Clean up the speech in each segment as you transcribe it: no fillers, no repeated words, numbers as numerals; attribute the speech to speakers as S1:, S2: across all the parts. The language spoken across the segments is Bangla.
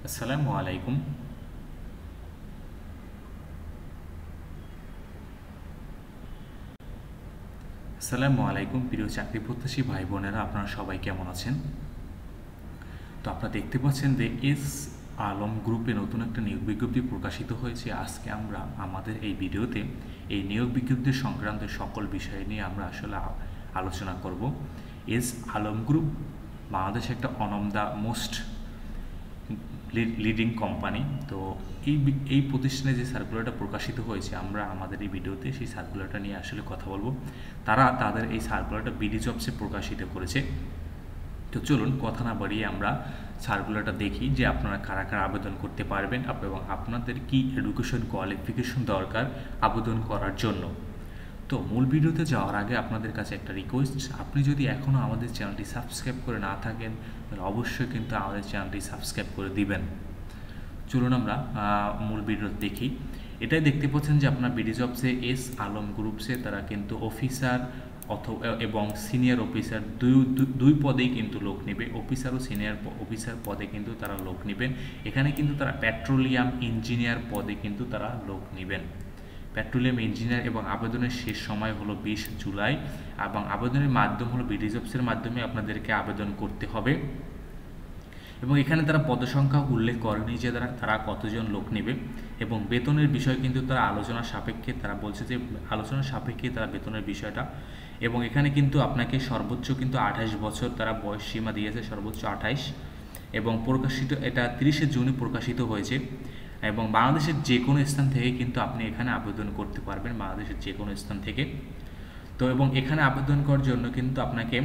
S1: আসসালামু আলাইকুম। প্রিয় চাকরি প্রত্যাশী ভাই বোনেরা, আপনারা সবাই কেমন আছেন? তো আপনারা দেখতে পাচ্ছেন যে এস আলম গ্রুপে নতুন একটা নিয়োগ বিজ্ঞপ্তি প্রকাশিত হয়েছে। আজকে আমরা আমাদের এই ভিডিওতে এই নিয়োগ বিজ্ঞপ্তি সংক্রান্ত সকল বিষয় নিয়ে আমরা আসলে আলোচনা করব। এস আলম গ্রুপ বাংলাদেশে একটা one of the most leading company. তো এই প্রতিষ্ঠানে যে সার্কুলারটা প্রকাশিত হয়েছে, আমরা আমাদের এই ভিডিওতে সেই সার্কুলারটা নিয়ে আসলে কথা বলবো। তারা তাদের এই সার্কুলারটা বিডি জবসে প্রকাশিত করেছে। তো চলুন কথা না বাড়িয়ে আমরা সার্কুলারটা দেখি যে আপনারা কারা কারা আবেদন করতে পারবেন এবং আপনাদের কি এডুকেশন কোয়ালিফিকেশন দরকার আবেদন করার জন্য। তো মূল ভিডিওতে যাওয়ার আগে আপনাদের কাছে একটা রিকোয়েস্ট, আপনি যদি এখনও আমাদের চ্যানেলটি সাবস্ক্রাইব করে না থাকেন তাহলে অবশ্যই কিন্তু আমাদের চ্যানেলটি সাবস্ক্রাইব করে দিবেন। চলুন আমরা মূল ভিডিও দেখি। এটাই দেখতে পাচ্ছেন যে আপনার বিডি জবসে এস আলম গ্রুপসে তারা কিন্তু অফিসার এবং সিনিয়র অফিসার দুই পদেই কিন্তু লোক নেবে। অফিসার ও সিনিয়র অফিসার পদে কিন্তু তারা লোক নেবেন। এখানে কিন্তু তারা পেট্রোলিয়াম ইঞ্জিনিয়ার পদে কিন্তু তারা লোক নেবেন। পেট্রোলিয়াম ইঞ্জিনিয়ার এবং আবেদনের শেষ সময় হলো 20 জুলাই এবং আবেদনের মাধ্যম হলো বিডি জবসের মাধ্যমে আপনাদেরকে আবেদন করতে হবে। এবং এখানে তারা পদসংখ্যা উল্লেখ করেনি যে তারা কতজন লোক নেবে এবং বেতনের বিষয় কিন্তু তারা আলোচনার সাপেক্ষে তারা বলছে যে আলোচনার সাপেক্ষে তারা বেতনের বিষয়টা। এবং এখানে কিন্তু আপনাকে সর্বোচ্চ কিন্তু 28 বছর তারা বয়স সীমা দিয়েছে, সর্বোচ্চ 28। এবং প্রকাশিত এটা 30 জুনে প্রকাশিত হয়েছে এবং বাংলাদেশের যে কোনো স্থান থেকে কিন্তু আপনি এখানে আবেদন করতে পারবেন, বাংলাদেশের যে কোনো স্থান থেকে। তো এবং এখানে আবেদন করার জন্য কিন্তু আপনাকে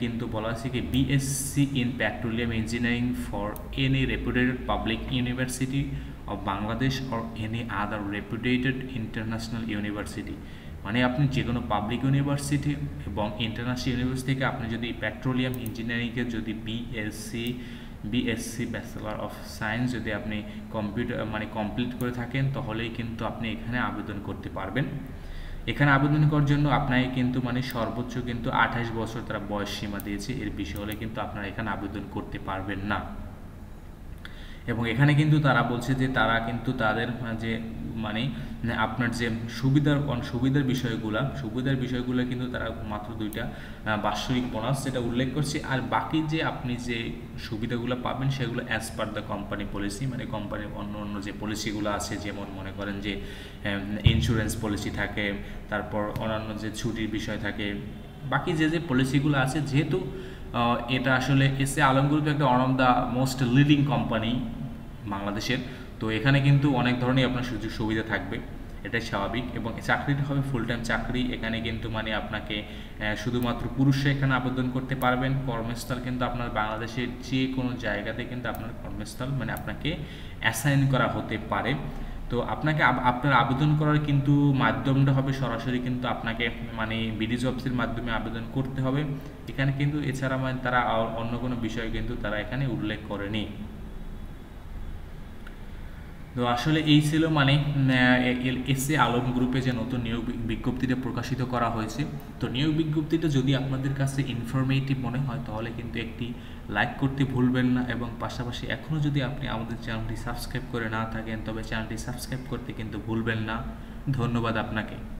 S1: কিন্তু বলা হয়েছে কি BSc in petroleum engineering for any রেপুটেড public university of Bangladesh or any other রেপুটেড international university. মানে আপনি যে কোনো পাবলিক ইউনিভার্সিটি এবং ইন্টারন্যাশনাল ইউনিভার্সিটি থেকে আপনি যদি পেট্রোলিয়াম ইঞ্জিনিয়ারিংয়ে যদি বিএসসি ব্যাচেলর অফ সায়েন্স যদি আপনি কমপ্লিট করে থাকেন তাহলেই কিন্তু আপনি এখানে আবেদন করতে পারবেন। এখানে আবেদন করার জন্য আপনাকে কিন্তু সর্বোচ্চ কিন্তু 28 বছর তারা বয়স সীমা দিয়েছে। এর বেশি হলে কিন্তু আপনারা এখানে আবেদন করতে পারবেন না। এবং এখানে কিন্তু তারা বলছে যে তারা কিন্তু তাদের যে আপনার যে সুবিধার বিষয়গুলো কিন্তু তারা মাত্র 2টা বাৎসরিক বোনাস সেটা উল্লেখ করছে। আর বাকি যে আপনি যে সুবিধাগুলো পাবেন সেগুলো as per the company policy, কোম্পানির অন্য যে পলিসিগুলো আছে, যেমন মনে করেন যে ইন্স্যুরেন্স পলিসি থাকে, তারপর অন্যান্য যে ছুটির বিষয় থাকে, বাকি যে পলিসিগুলো আছে। যেহেতু এটা আসলে এসএ আলম গ্রুপ একটা one of the most leading company বাংলাদেশের, তো এখানে কিন্তু অনেক ধরনের আপনার সুযোগ সুবিধা থাকবে, এটাই স্বাভাবিক। এবং চাকরিটা হবে ফুল টাইম চাকরি। এখানে কিন্তু আপনাকে শুধুমাত্র পুরুষরা এখানে আবেদন করতে পারবেন। কর্মস্থল কিন্তু আপনার বাংলাদেশের যে কোনো জায়গাতে কিন্তু আপনার কর্মস্থল আপনাকে অ্যাসাইন করা হতে পারে। তো আপনাকে আপনার আবেদন করার কিন্তু মাধ্যমটা হবে সরাসরি কিন্তু আপনাকে বিডি জবসের মাধ্যমে আবেদন করতে হবে এখানে কিন্তু। এছাড়া তারা অন্য কোনো বিষয় কিন্তু তারা এখানে উল্লেখ করেনি। তো আসলে এই ছিল এসএ আলম গ্রুপে যে নতুন নিয়োগ বিজ্ঞপ্তিটা প্রকাশিত করা হয়েছে। তো নিয়োগ বিজ্ঞপ্তিটা যদি আপনাদের কাছে ইনফরমেটিভ মনে হয় তাহলে কিন্তু একটি লাইক করতে ভুলবেন না এবং পাশাপাশি এখনও যদি আপনি আমাদের চ্যানেলটি সাবস্ক্রাইব করে না থাকেন তবে চ্যানেলটি সাবস্ক্রাইব করতে কিন্তু ভুলবেন না। ধন্যবাদ আপনাকে।